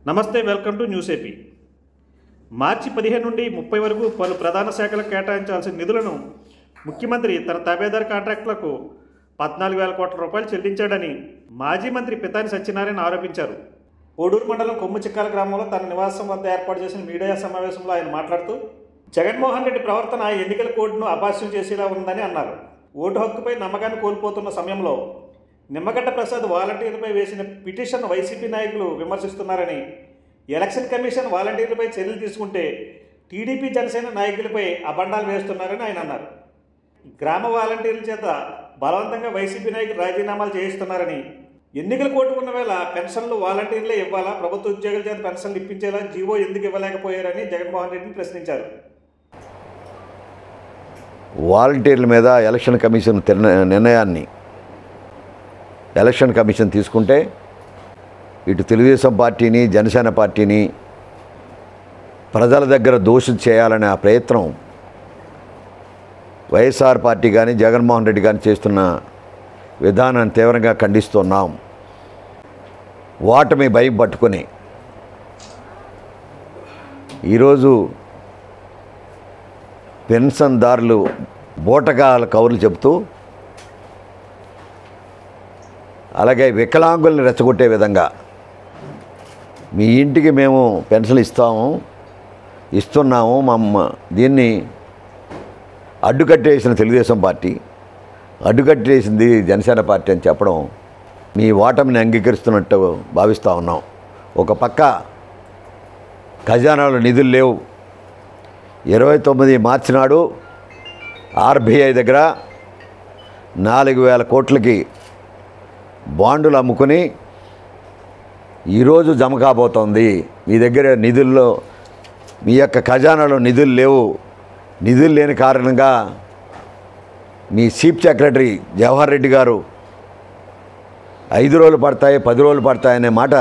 నమస్తే, welcome to news AP. మార్చి 15 నుండి 30 వరకు పలు ప్రధాన శాఖలకు కేటాయించాల్సిన నిధులను ముఖ్యమంత్రి తన తాబేదారు కాంట్రాక్టులకు 14,000 కోట్ల రూపాయలు చెల్లించాడని మాజీ మంత్రి పితాని సత్యనారాయణ ఆరోపించారు. కోడూరు మండలం కొమ్ముచిక్కాల గ్రామంలో తన నివాసం వద్ద ఏర్పాటు చేసిన మీడియా సమావేశంలో ఆయన మాట్లాడుతూ జగన్మోహన్ రెడ్డి ప్రవర్తన ఎన్నికల కోడ్ను అభాస్యం చేసేలా ఉందని అన్నారు. ఓటు హక్కుపై నమ్మకాన్ని కోల్పోతున్న సమయంలో నిమ్మగడ్డ ప్రసాద్ వాలంటీర్లపై వేసిన పిటిషన్ వైసీపీ నాయకులు విమర్శిస్తున్నారని, ఎలక్షన్ కమిషన్ వాలంటీర్లపై చర్యలు తీసుకుంటే టీడీపీ జనసేన నాయకులపై అబండాలు వేస్తున్నారని ఆయన అన్నారు. గ్రామ వాలంటీర్ల చేత బలవంతంగా వైసీపీ నాయకులు రాజీనామాలు చేయిస్తున్నారని, ఎన్నికల కోర్టు ఉన్న వేళ పెన్షన్లు వాలంటీర్లే ఇవ్వాలా, ప్రభుత్వ ఉద్యోగుల చేత పెన్షన్లు ఇప్పించేలా జీవో ఎందుకు ఇవ్వలేకపోయారని జగన్మోహన్ రెడ్డిని ప్రశ్నించారు. వాలంటీర్ల మీద ఎలక్షన్ కమిషన్ నిర్ణయాన్ని ఎలక్షన్ కమిషన్ తీసుకుంటే ఇటు తెలుగుదేశం పార్టీని జనసేన పార్టీని ప్రజల దగ్గర దోషం చేయాలనే ఆ ప్రయత్నం వైఎస్ఆర్ పార్టీ కానీ జగన్మోహన్ రెడ్డి కానీ చేస్తున్న విధానాన్ని తీవ్రంగా ఖండిస్తున్నాం. ఓటమి భయం పట్టుకొని ఈరోజు పెన్షన్దారులు బూటకాల కౌరులు చెబుతూ, అలాగే వికలాంగుల్ని రెచ్చగొట్టే విధంగా మీ ఇంటికి మేము పెన్షన్ ఇస్తున్నాము దీన్ని అడ్డుకట్టేసిన తెలుగుదేశం పార్టీ, అడ్డుకట్టేసింది జనసేన పార్టీ అని చెప్పడం మీ ఓటమిని అంగీకరిస్తున్నట్టు భావిస్తూ ఉన్నాం. ఒక పక్క ఖజానాలో నిధులు లేవు. 29 మార్చి నాడు ఆర్బీఐ దగ్గర 4,000 కోట్లకి బాండులు అమ్ముకుని ఈరోజు జమ కాబోతోంది. మీ దగ్గర నిధుల్లో, మీ యొక్క ఖజానాలో నిధులు లేవు. నిధులు లేని కారణంగా మీ చీఫ్ సెక్రటరీ జవహర్ రెడ్డి గారు 5 రోజులు పడతాయి, 10 రోజులు పడతాయనే మాట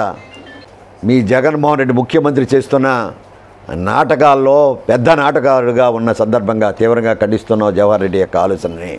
మీ జగన్మోహన్ రెడ్డి ముఖ్యమంత్రి చేస్తున్న నాటకాల్లో పెద్ద నాటకాలుగా ఉన్న సందర్భంగా తీవ్రంగా ఖండిస్తున్నాం జవహర్ రెడ్డి యొక్క ఆలోచనని.